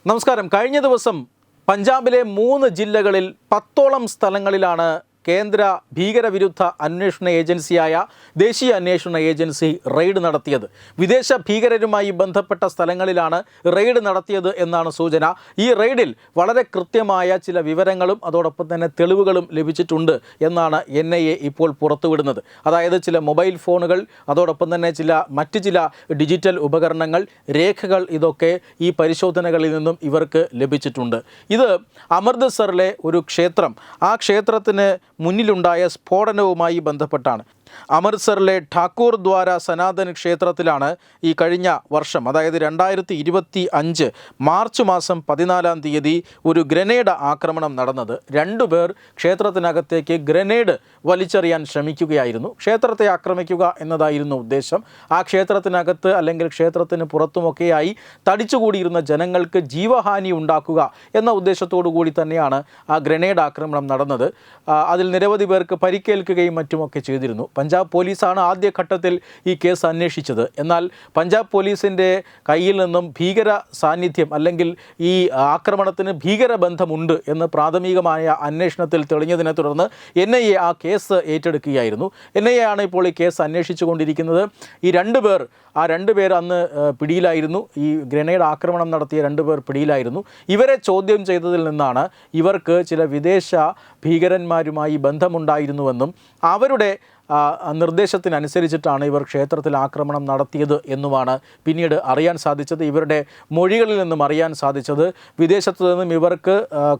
നമസ്കാരം. കഴിഞ്ഞ ദിവസം പഞ്ചാബിലെ 3 ജില്ലകളിൽ 10ഓളം സ്ഥലങ്ങളിലാണ് കേന്ദ്ര ഭീകരവിരുദ്ധ അന്വേഷണ ഏജൻസിയായ ദേശീയ അന്വേഷണ ഏജൻസി റെയ്ഡ് നടത്തിയത്. വിദേശ ഭീകരരുമായി ബന്ധപ്പെട്ട സ്ഥലങ്ങളിലാണ് റെയ്ഡ് നടത്തിയത് എന്നാണ് സൂചന. ഈ റെയ്ഡിൽ വളരെ കൃത്യമായ ചില വിവരങ്ങളും അതോടൊപ്പം തന്നെ തെളിവുകളും ലഭിച്ചിട്ടുണ്ട് എന്നാണ് NIA ഇപ്പോൾ പുറത്തുവിടുന്നത്. അതായത് ചില മൊബൈൽ ഫോണുകൾ, അതോടൊപ്പം തന്നെ മറ്റ് ചില ഡിജിറ്റൽ ഉപകരണങ്ങൾ, രേഖകൾ, ഇതൊക്കെ ഈ പരിശോധനകളിൽ നിന്നും ഇവർക്ക് ലഭിച്ചിട്ടുണ്ട്. ഇത് അമൃത്സറിലെ ഒരു ക്ഷേത്രം, ആ ക്ഷേത്രത്തിന് മുന്നിലുണ്ടായ സ്ഫോടനവുമായി ബന്ധപ്പെട്ടാണ്. അമൃത്സറിലെ ഠാക്കൂർ ദ്വാര സനാതൻ ക്ഷേത്രത്തിലാണ് ഈ കഴിഞ്ഞ വർഷം, അതായത് 2025 മാർച്ച് മാസം 14-ാം തീയതി ഒരു ഗ്രനേഡ് ആക്രമണം നടന്നത്. 2 പേർ ക്ഷേത്രത്തിനകത്തേക്ക് ഗ്രനേഡ് വലിച്ചെറിയാൻ ശ്രമിക്കുകയായിരുന്നു. ക്ഷേത്രത്തെ ആക്രമിക്കുക എന്നതായിരുന്നു ഉദ്ദേശം. ആ ക്ഷേത്രത്തിനകത്ത് അല്ലെങ്കിൽ ക്ഷേത്രത്തിന് പുറത്തുമൊക്കെയായി തടിച്ചുകൂടിയിരുന്ന ജനങ്ങൾക്ക് ജീവഹാനി ഉണ്ടാക്കുക എന്ന ഉദ്ദേശത്തോടു കൂടി തന്നെയാണ് ആ ഗ്രനേഡ് ആക്രമണം നടന്നത്. അതിൽ നിരവധി പേർക്ക് പരിക്കേൽക്കുകയും മറ്റുമൊക്കെ ചെയ്തിരുന്നു. പഞ്ചാബ് പോലീസാണ് ആദ്യഘട്ടത്തിൽ ഈ കേസ് അന്വേഷിച്ചത്. എന്നാൽ പഞ്ചാബ് പോലീസിൻ്റെ കയ്യിൽ നിന്നും ഭീകര സാന്നിധ്യം അല്ലെങ്കിൽ ഈ ആക്രമണത്തിന് ഭീകരബന്ധമുണ്ട് എന്ന് പ്രാഥമികമായ അന്വേഷണത്തിൽ തെളിഞ്ഞതിനെ തുടർന്ന് NIA ആ കേസ് ഏറ്റെടുക്കുകയായിരുന്നു. NIA ആണ് ഇപ്പോൾ ഈ കേസ് അന്വേഷിച്ചു കൊണ്ടിരിക്കുന്നത്. ഈ 2 പേർ അന്ന് പിടിയിലായിരുന്നു. ഈ ഗ്രനേഡ് ആക്രമണം നടത്തിയ 2 പേർ പിടിയിലായിരുന്നു. ഇവരെ ചോദ്യം ചെയ്തതിൽ നിന്നാണ് ഇവർക്ക് ചില വിദേശ ഭീകരന്മാരുമായി ബന്ധമുണ്ടായിരുന്നുവെന്നും അവരുടെ നിർദ്ദേശത്തിനനുസരിച്ചിട്ടാണ് ഇവർ ക്ഷേത്രത്തിൽ ആക്രമണം നടത്തിയത് എന്നുമാണ് പിന്നീട് അറിയാൻ സാധിച്ചത്. ഇവരുടെ മൊഴികളിൽ നിന്നും അറിയാൻ സാധിച്ചത് വിദേശത്തു നിന്നും ഇവർക്ക്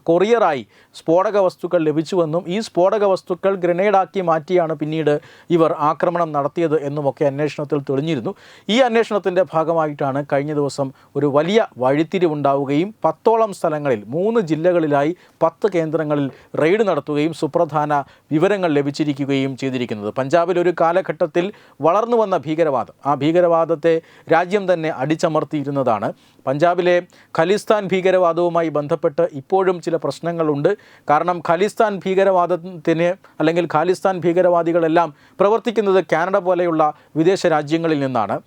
കൊറിയറായി സ്ഫോടക വസ്തുക്കൾ ലഭിച്ചുവെന്നും ഈ സ്ഫോടക വസ്തുക്കൾ ഗ്രനേഡാക്കി മാറ്റിയാണ് പിന്നീട് ഇവർ ആക്രമണം നടത്തിയത് എന്നുമൊക്കെ അന്വേഷണത്തിൽ തെളിഞ്ഞിരുന്നു. ഈ അന്വേഷണത്തിൻ്റെ ഭാഗമായിട്ടാണ് കഴിഞ്ഞ ദിവസം ഒരു വലിയ വഴിത്തിരിവുണ്ടാവുകയും 10ഓളം സ്ഥലങ്ങളിൽ 3 ജില്ലകളിലായി 10 കേന്ദ്രങ്ങളിൽ റെയ്ഡ് നടത്തുകയും സുപ്രധാന വിവരങ്ങൾ ലഭിച്ചിരിക്കുകയും ചെയ്തിരിക്കുന്നത്. പഞ്ചാബിൽ ഒരു കാലഘട്ടത്തിൽ വളർന്നു വന്ന ഭീകരവാദം, ആ ഭീകരവാദത്തെ രാജ്യം തന്നെ അടിച്ചമർത്തിയിരുന്നതാണ്. പഞ്ചാബിലെ ഖലിസ്ഥാൻ ഭീകരവാദവുമായി ബന്ധപ്പെട്ട് ഇപ്പോഴും ചില പ്രശ്നങ്ങളുണ്ട്. കാരണം ഖലിസ്ഥാൻ ഭീകരവാദത്തിന് അല്ലെങ്കിൽ ഖാലിസ്ഥാൻ ഭീകരവാദികളെല്ലാം പ്രവർത്തിക്കുന്നത് കാനഡ പോലെയുള്ള വിദേശ രാജ്യങ്ങളിൽ നിന്നാണ്.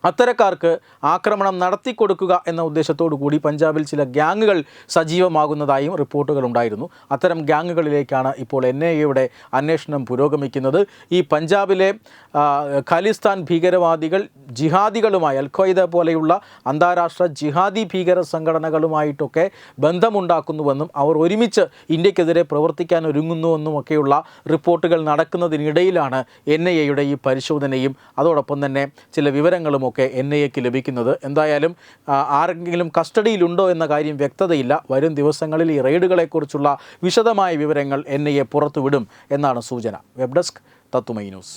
അത്തരക്കാർക്ക് ആക്രമണം നടത്തിക്കൊടുക്കുക എന്ന ഉദ്ദേശത്തോടു കൂടി പഞ്ചാബിൽ ചില ഗ്യാങ്ങുകൾ സജീവമാകുന്നതായും റിപ്പോർട്ടുകളുണ്ടായിരുന്നു. അത്തരം ഗ്യാങ്ങുകളിലേക്കാണ് ഇപ്പോൾ NIAയുടെ അന്വേഷണം പുരോഗമിക്കുന്നത്. ഈ പഞ്ചാബിലെ ഖാലിസ്ഥാൻ ഭീകരവാദികൾ ജിഹാദികളുമായി, അൽ-ഖ്വയ്ദ പോലെയുള്ള അന്താരാഷ്ട്ര ജിഹാദി ഭീകര സംഘടനകളുമായിട്ടൊക്കെ ബന്ധമുണ്ടാക്കുന്നുവെന്നും അവർ ഒരുമിച്ച് ഇന്ത്യക്കെതിരെ പ്രവർത്തിക്കാൻ ഒരുങ്ങുന്നുവെന്നുമൊക്കെയുള്ള റിപ്പോർട്ടുകൾ നടക്കുന്നതിനിടയിലാണ് NIAയുടെ ഈ പരിശോധനയും അതോടൊപ്പം തന്നെ ചില വിവരങ്ങളും NIAക്ക് ലഭിക്കുന്നത്. എന്തായാലും ആരെങ്കിലും കസ്റ്റഡിയിലുണ്ടോ എന്ന കാര്യം വ്യക്തതയില്ല. വരും ദിവസങ്ങളിൽ ഈ റെയ്ഡുകളെക്കുറിച്ചുള്ള വിശദമായ വിവരങ്ങൾ NIA പുറത്തുവിടും എന്നാണ് സൂചന. വെബ് ഡെസ്ക് തത്തുമൈ ന്യൂസ്.